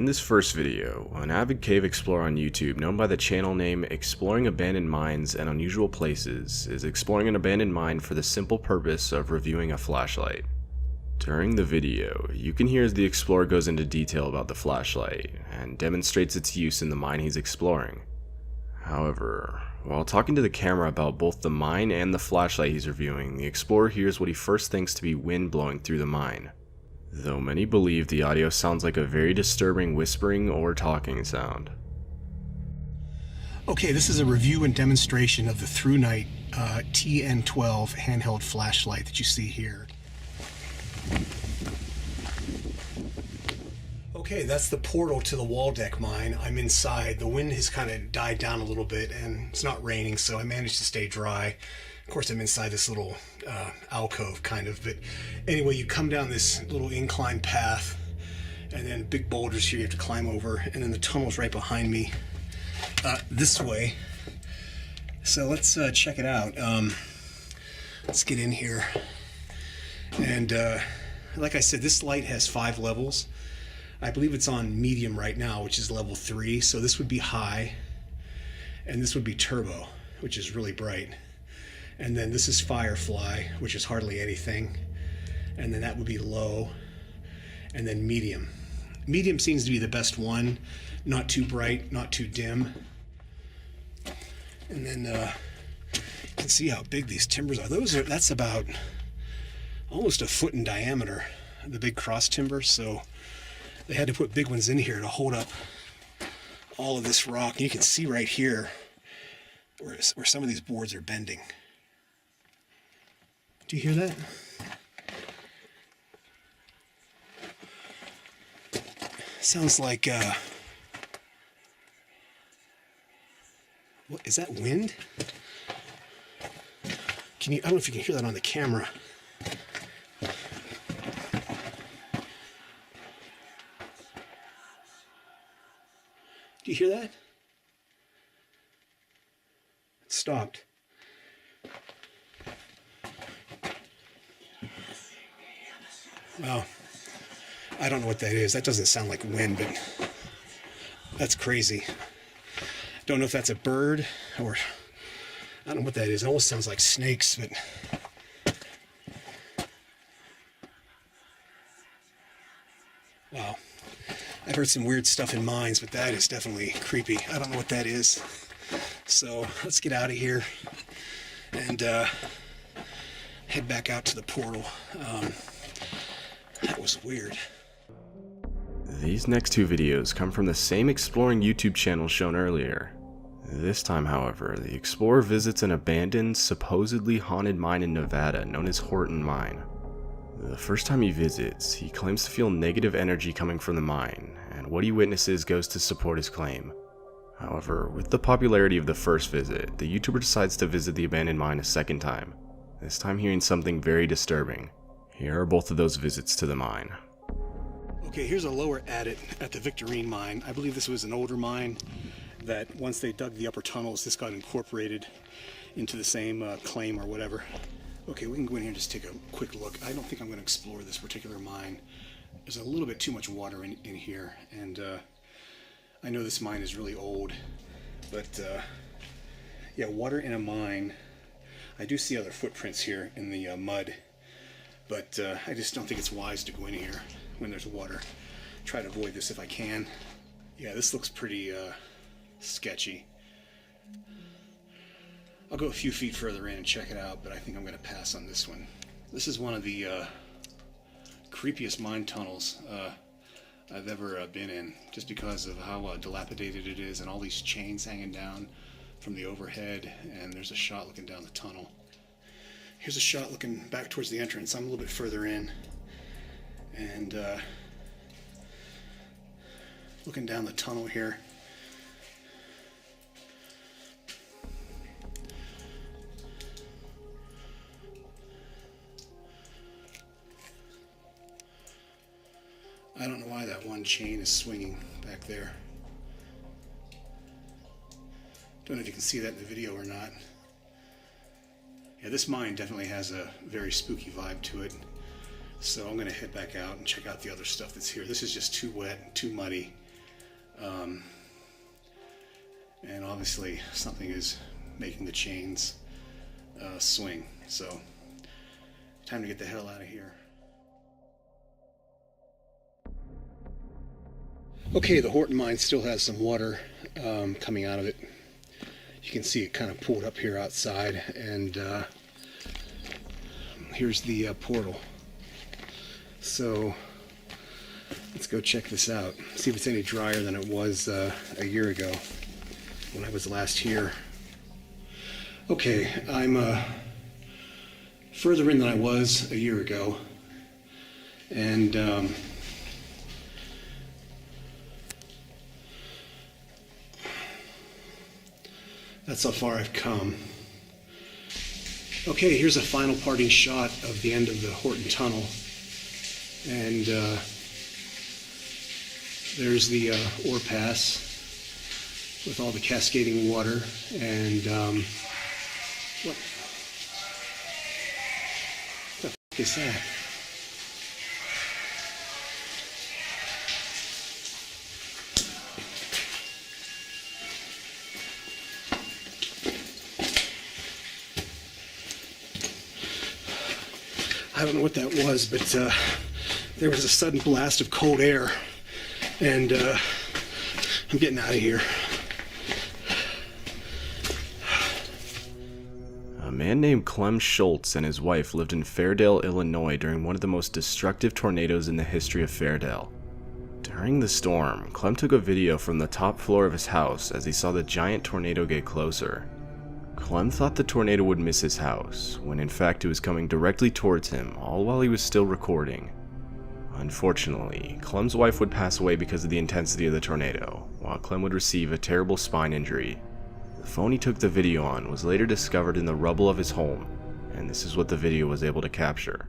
In this first video, an avid cave explorer on YouTube known by the channel name Exploring Abandoned Mines and Unusual Places is exploring an abandoned mine for the simple purpose of reviewing a flashlight. During the video, you can hear as the explorer goes into detail about the flashlight and demonstrates its use in the mine he's exploring. However, while talking to the camera about both the mine and the flashlight he's reviewing, the explorer hears what he first thinks to be wind blowing through the mine. Though many believe the audio sounds like a very disturbing whispering or talking sound. Okay, this is a review and demonstration of the ThruNite TN12 handheld flashlight that you see here. Okay, that's the portal to the Waldeck mine. I'm inside. The wind has kind of died down a little bit and it's not raining, so I managed to stay dry. Of course, I'm inside this little alcove kind of, but anyway, you come down this little incline path and then big boulders here you have to climb over, and then the tunnel's right behind me this way. So let's check it out. Let's get in here. And like I said, this light has 5 levels. I believe it's on medium right now, which is level 3. So this would be high, and this would be turbo, which is really bright. And then this is Firefly, which is hardly anything. And then that would be low, and then medium. Medium seems to be the best one. Not too bright, not too dim. And then you can see how big these timbers are. That's about almost a foot in diameter, the big cross timber. So they had to put big ones in here to hold up all of this rock. And you can see right here where some of these boards are bending. Do you hear that? Sounds like, what is that, wind? I don't know if you can hear that on the camera. Do you hear that? It stopped. Well, I don't know what that is. That doesn't sound like wind, but that's crazy. Don't know if that's a bird or I don't know what that is. It almost sounds like snakes, but wow. I've heard some weird stuff in mines, but that is definitely creepy. I don't know what that is. So let's get out of here and head back out to the portal. That was weird. These next 2 videos come from the same exploring YouTube channel shown earlier. This time, however, the explorer visits an abandoned, supposedly haunted mine in Nevada known as Horton Mine. The first time he visits, he claims to feel negative energy coming from the mine, and what he witnesses goes to support his claim. However, with the popularity of the first visit, the YouTuber decides to visit the abandoned mine a second time, this time hearing something very disturbing. Here are both of those visits to the mine. Okay, here's a lower adit at the Victorine mine. I believe this was an older mine that once they dug the upper tunnels, this got incorporated into the same claim or whatever. Okay, we can go in here and just take a quick look. I don't think I'm going to explore this particular mine. There's a little bit too much water in here, and I know this mine is really old, but yeah, water in a mine. I do see other footprints here in the mud, but I just don't think it's wise to go in here when there's water. Try to avoid this if I can. Yeah, this looks pretty sketchy. I'll go a few feet further in and check it out, but I think I'm going to pass on this one. This is one of the creepiest mine tunnels I've ever been in, just because of how dilapidated it is and all these chains hanging down from the overhead, and there's a shot looking down the tunnel. Here's a shot looking back towards the entrance. I'm a little bit further in, and looking down the tunnel here. I don't know why that one chain is swinging back there. Don't know if you can see that in the video or not. Yeah, this mine definitely has a very spooky vibe to it. So I'm going to head back out and check out the other stuff that's here. This is just too wet, too muddy. And obviously something is making the chains swing. So time to get the hell out of here. Okay, the Horton mine still has some water coming out of it. You can see it kind of pulled up here outside, and here's the portal. So let's go check this out, see if it's any drier than it was a year ago when I was last here. Okay, I'm further in than I was a year ago, and that's how far I've come. Okay, here's a final parting shot of the end of the Horton Tunnel, and there's the ore pass with all the cascading water, and what the fuck is that? I don't know what that was, but there was a sudden blast of cold air, and I'm getting out of here. A man named Clem Schultz and his wife lived in Fairdale, Illinois during one of the most destructive tornadoes in the history of Fairdale. During the storm, Clem took a video from the top floor of his house as he saw the giant tornado get closer. Clem thought the tornado would miss his house, when in fact it was coming directly towards him, all while he was still recording. Unfortunately, Clem's wife would pass away because of the intensity of the tornado, while Clem would receive a terrible spine injury. The phone he took the video on was later discovered in the rubble of his home, and this is what the video was able to capture.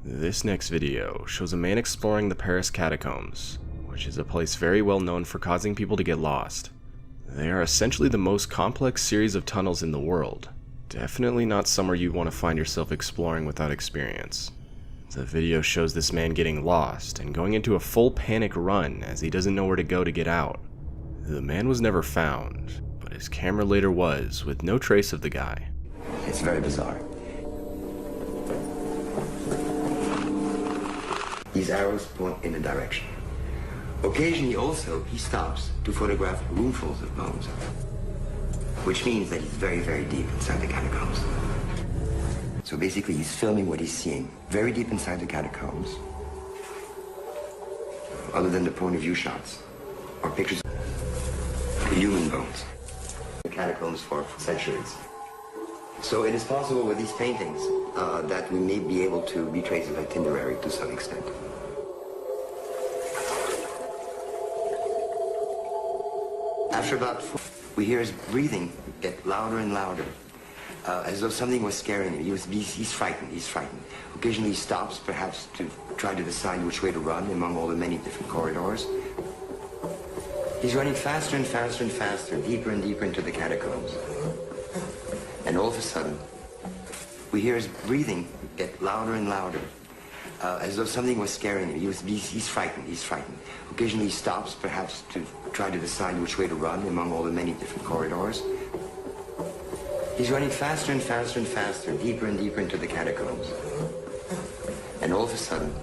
This next video shows a man exploring the Paris catacombs, which is a place very well known for causing people to get lost. They are essentially the most complex series of tunnels in the world. Definitely not somewhere you want to find yourself exploring without experience. The video shows this man getting lost and going into a full panic run as he doesn't know where to go to get out. The man was never found, but his camera later was, with no trace of the guy. It's very bizarre. These arrows point in a direction. Occasionally also, he stops to photograph roomfuls of bones, which means that he's very, very deep inside the catacombs. So basically, he's filming what he's seeing very deep inside the catacombs, other than the point of view shots, or pictures of human bones. The catacombs for centuries. So it is possible with these paintings that we may be able to retrace an itinerary to some extent. After about 4, we hear his breathing get louder and louder, as though something was scaring him. He's frightened, Occasionally he stops, perhaps to try to decide which way to run among all the many different corridors. He's running faster and faster and faster, deeper and deeper into the catacombs. And all of a sudden, we hear his breathing get louder and louder, as though something was scaring him. He's frightened, Occasionally he stops, perhaps to try to decide which way to run among all the many different corridors. He's running faster and faster and faster, deeper and deeper into the catacombs. And all of a sudden,